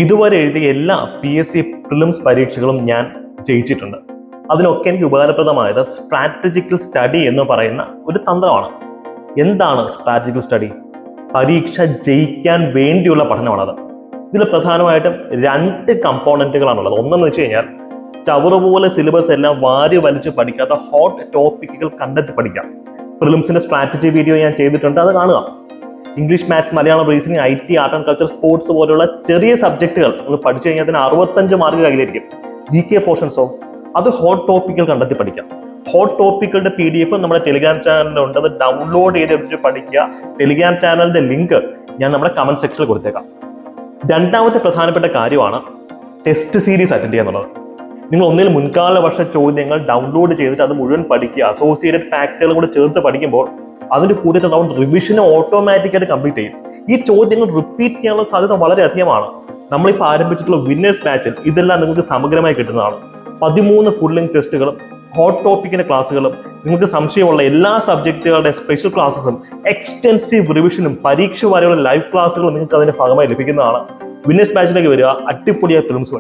ഇതുവരെ എഴുതിയ എല്ലാ PSC പ്രിലിംസ് പരീക്ഷകളും ഞാൻ ജയിച്ചിട്ടുണ്ട്. അതിനൊക്കെ എനിക്ക് ഉപകാരപ്രദമായത് സ്ട്രാറ്റജിക്കൽ സ്റ്റഡി എന്ന് പറയുന്ന ഒരു തന്ത്രമാണ്. എന്താണ് സ്ട്രാറ്റജിക്കൽ സ്റ്റഡി? പരീക്ഷ ജയിക്കാൻ വേണ്ടിയുള്ള പഠനമാണത്. ഇതിൽ പ്രധാനമായിട്ടും 2 കമ്പോണന്റുകളാണുള്ളത്. ഒന്നെന്ന് വെച്ച് കഴിഞ്ഞാൽ ചവറ് പോലെ സിലബസ് എല്ലാം വാരി വലിച്ച് പഠിക്കാത്ത ഹോട്ട് ടോപ്പിക്കുകൾ കണ്ടെത്തി പഠിക്കാം. പ്രിലിംസിന്റെ സ്ട്രാറ്റജി വീഡിയോ ഞാൻ ചെയ്തിട്ടുണ്ട്, അത് കാണുക. English, maths, Malayalam, reasoning, IT, art and culture, sports പോലുള്ള ചെറിയ സബ്ജക്റ്റുകൾ നിങ്ങൾ പഠിച്ചു കഴിഞ്ഞാൽ അതിന് 65 മാർക്ക് കയ്യിലായിരിക്കും. GK പോർഷൻസോ അത് ഹോട്ട് ടോപ്പിക്കുകൾ കണ്ടെത്തി പഠിക്കാം. ഹോട്ട് ടോപ്പിക്കുകളുടെ PDF നമ്മുടെ ടെലിഗ്രാം ചാനലിലുണ്ട്. അത് ഡൗൺലോഡ് ചെയ്തെടുത്ത് പഠിക്കുക. ടെലിഗ്രാം ചാനലിന്റെ ലിങ്ക് ഞാൻ നമ്മുടെ കമന്റ് സെക്ഷനിൽ കൊടുത്തേക്കാം. രണ്ടാമത്തെ പ്രധാനപ്പെട്ട കാര്യമാണ് ടെസ്റ്റ് സീരീസ് അറ്റൻഡ് ചെയ്യുക എന്നുള്ളത്. നിങ്ങൾ ഒന്നിൽ മുൻകാല വർഷ ചോദ്യങ്ങൾ ഡൗൺലോഡ് ചെയ്തിട്ട് അത് മുഴുവൻ പഠിക്കുക. അസോസിയേറ്റഡ് ഫാക്ടറുകൾ കൂടെ ചേർത്ത് പഠിക്കുമ്പോൾ അതിന്റെ കൂടെ റിവിഷന് ഓട്ടോമാറ്റിക്കായിട്ട് കംപ്ലീറ്റ് ചെയ്യും. ഈ ചോദ്യങ്ങൾ റിപ്പീറ്റ് ചെയ്യാനുള്ള സാധ്യത വളരെ അധികമാണ്. നമ്മളിപ്പോൾ ആരംഭിച്ചിട്ടുള്ള വിന്നേഴ്സ് ബാച്ചിൽ ഇതെല്ലാം നിങ്ങൾക്ക് സമഗ്രമായി കിട്ടുന്നതാണ്. 13 ഫുൾ ലെങ്ത് ടെസ്റ്റുകളും ഹോട്ട് ടോപ്പിക്കിന്റെ ക്ലാസ്സുകളും നിങ്ങൾക്ക് സംശയമുള്ള എല്ലാ സബ്ജക്റ്റുകളുടെ സ്പെഷ്യൽ ക്ലാസ്സസും എക്സ്റ്റെൻസീവ് റിവിഷനും പരീക്ഷ വരെയുള്ള ലൈവ് ക്ലാസ്സുകളും നിങ്ങൾക്ക് അതിന്റെ ഭാഗമായി ലഭിക്കുന്നതാണ്. വിന്നേഴ്സ് ബാച്ചിലേക്ക് വരിക, അടിപൊളിയായ ഫിലിംസ്